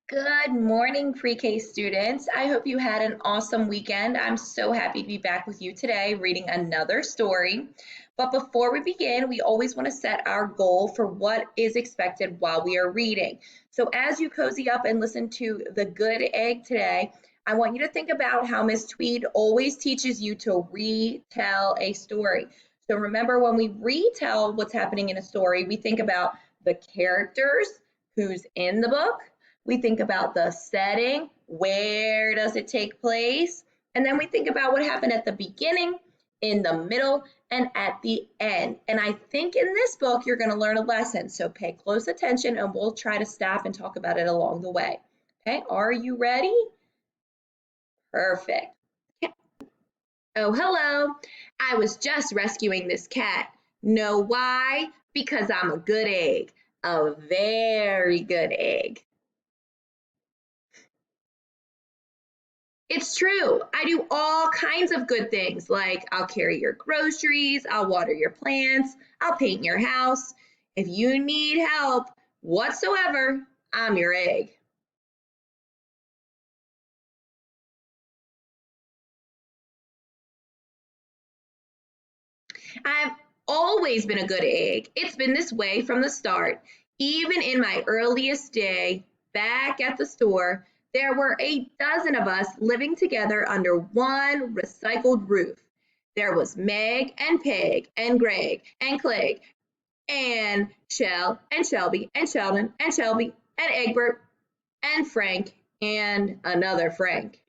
Good morning, pre-K students. I hope you had an awesome weekend. I'm so happy to be back with you today reading another story. But before we begin, we always want to set our goal for what is expected while we are reading. So as you cozy up and listen to The Good Egg today, I want you to think about how Miss Tweed always teaches you to retell a story. So remember, when we retell what's happening in a story, we think about the characters, who's in the book, we think about the setting, where does it take place? And then we think about what happened at the beginning, in the middle, and at the end. And I think in this book, you're going to learn a lesson. So pay close attention and we'll try to stop and talk about it along the way. Okay, are you ready? Perfect. Oh, hello. I was just rescuing this cat. Know why? Because I'm a good egg. A very good egg. It's true. I do all kinds of good things, like I'll carry your groceries, I'll water your plants, I'll paint your house. If you need help whatsoever, I'm your egg. I've always been a good egg. It's been this way from the start. Even in my earliest day, back at the store, there were a dozen of us living together under one recycled roof. There was Meg and Peg and Greg and Clegg and Shell and Shelby and Sheldon and Shelby and Egbert and Frank and another Frank.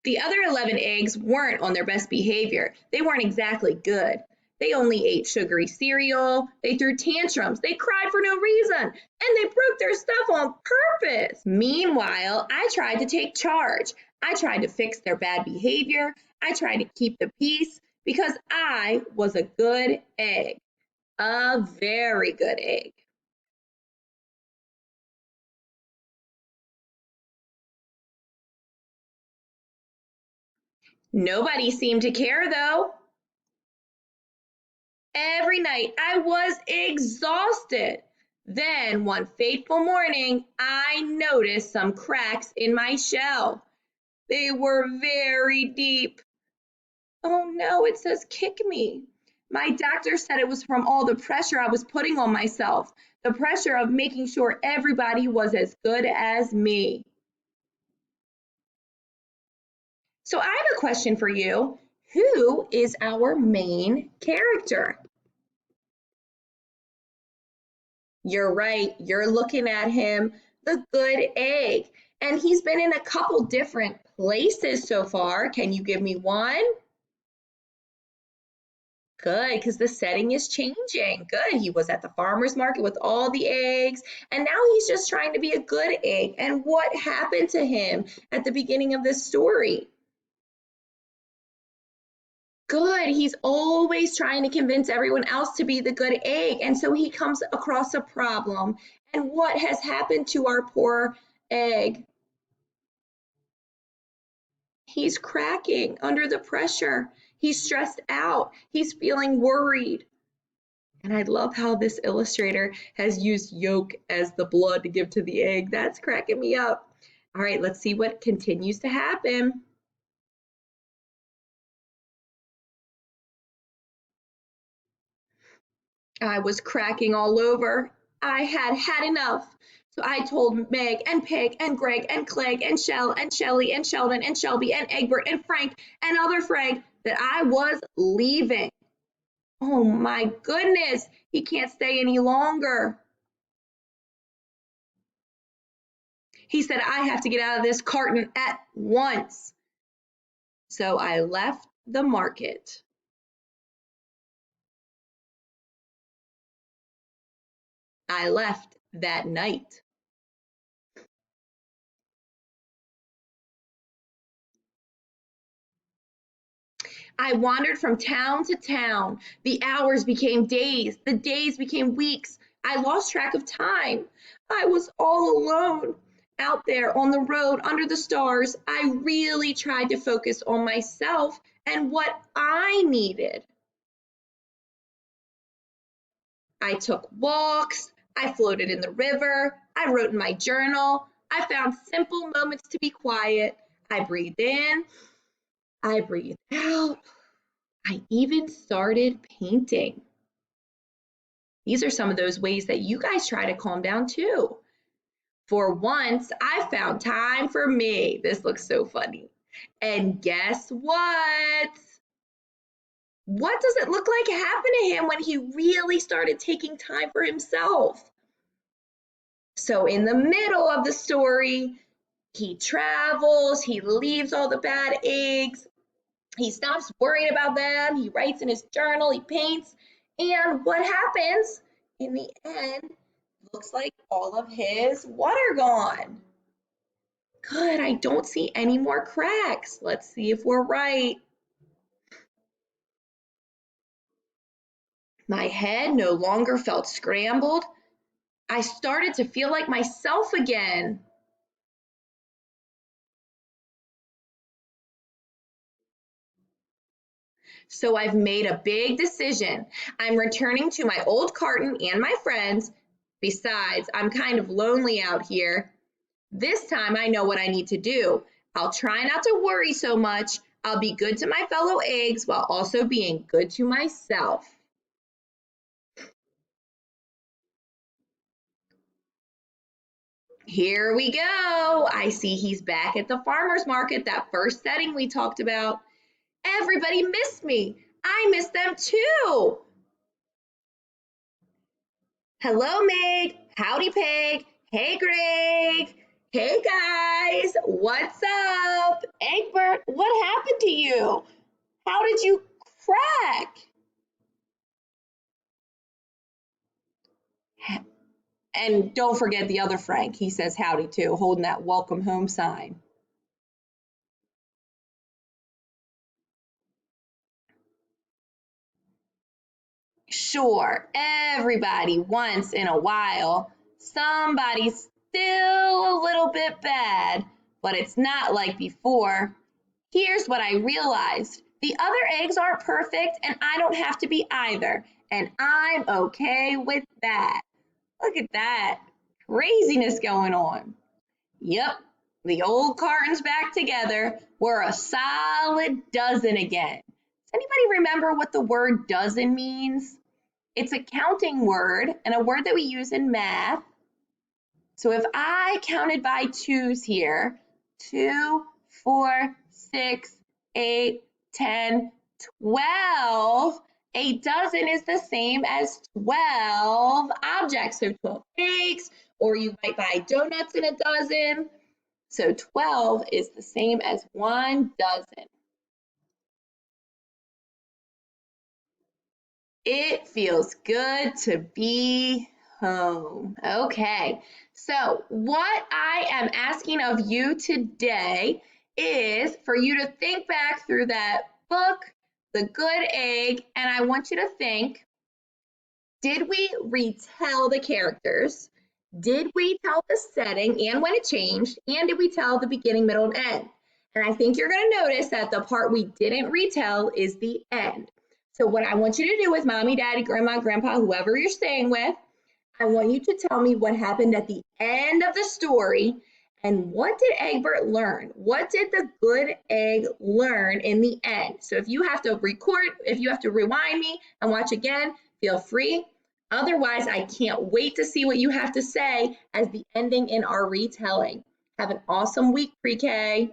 The other 11 eggs weren't on their best behavior. They weren't exactly good. They only ate sugary cereal, they threw tantrums, they cried for no reason, and they broke their stuff on purpose. Meanwhile, I tried to take charge. I tried to fix their bad behavior. I tried to keep the peace because I was a good egg. A very good egg. Nobody seemed to care though. Every night I was exhausted. Then one fateful morning, I noticed some cracks in my shell. They were very deep. Oh no, it says kick me. My doctor said it was from all the pressure I was putting on myself, the pressure of making sure everybody was as good as me. So I have a question for you. Who is our main character? You're right. You're looking at him, the good egg. And he's been in a couple different places so far. Can you give me one? Good, because the setting is changing. Good. He was at the farmer's market with all the eggs, and now he's just trying to be a good egg. And what happened to him at the beginning of this story? Good. He's always trying to convince everyone else to be the good egg. And so he comes across a problem. And what has happened to our poor egg? He's cracking under the pressure. He's stressed out. He's feeling worried. And I love how this illustrator has used yolk as the blood to give to the egg. That's cracking me up. All right, let's see what continues to happen. I was cracking all over. I had had enough. So I told Meg and Peg and Greg and Clegg and Shell and Shelly and Sheldon and Shelby and Egbert and Frank and other Frank that I was leaving. Oh my goodness, he can't stay any longer. He said, I have to get out of this carton at once. So I left the market. I left that night. I wandered from town to town. The hours became days, the days became weeks. I lost track of time. I was all alone out there on the road under the stars. I really tried to focus on myself and what I needed. I took walks, I floated in the river, I wrote in my journal, I found simple moments to be quiet, I breathed in, I breathed out, I even started painting. These are some of those ways that you guys try to calm down too. For once, I found time for me. This looks so funny. And guess what? What does it look like happened to him when he really started taking time for himself? So, in the middle of the story, he travels, he leaves all the bad eggs, he stops worrying about them, he writes in his journal, he paints, and what happens in the end? Looks like all of his water gone. Good, I don't see any more cracks. Let's see if we're right. My head no longer felt scrambled. I started to feel like myself again. So I've made a big decision. I'm returning to my old carton and my friends. Besides, I'm kind of lonely out here. This time I know what I need to do. I'll try not to worry so much. I'll be good to my fellow eggs while also being good to myself. Here we go. I see he's back at the farmer's market, that first setting we talked about. Everybody missed me. I missed them too. Hello, Meg. Howdy, Peg. Hey, Greg. Hey, guys. What's up? Egbert, what happened to you? How did you crack? And don't forget the other Frank. He says howdy too, holding that welcome home sign. Sure, everybody once in a while, somebody's still a little bit bad, but it's not like before. Here's what I realized. The other eggs aren't perfect, and I don't have to be either. And I'm okay with that. Look at that craziness going on. Yep, the old carton's back together. We're a solid dozen again. Does anybody remember what the word dozen means? It's a counting word and a word that we use in math. So if I counted by twos here, 2, 4, 6, 8, 10, 12, a dozen is the same as 12 objects. So 12 eggs, or you might buy donuts in a dozen. So 12 is the same as 1 dozen. It feels good to be home. Okay, so what I am asking of you today is for you to think back through that book, The Good Egg, and I want you to think, did we retell the characters? Did we tell the setting and when it changed? And did we tell the beginning, middle, and end? And I think you're going to notice that the part we didn't retell is the end. So what I want you to do with mommy, daddy, grandma, grandpa, whoever you're staying with, I want you to tell me what happened at the end of the story and what did Egbert learn? What did the good egg learn in the end? So if you have to record, if you have to rewind me and watch again, feel free. Otherwise, I can't wait to see what you have to say as the ending in our retelling. Have an awesome week, PreK.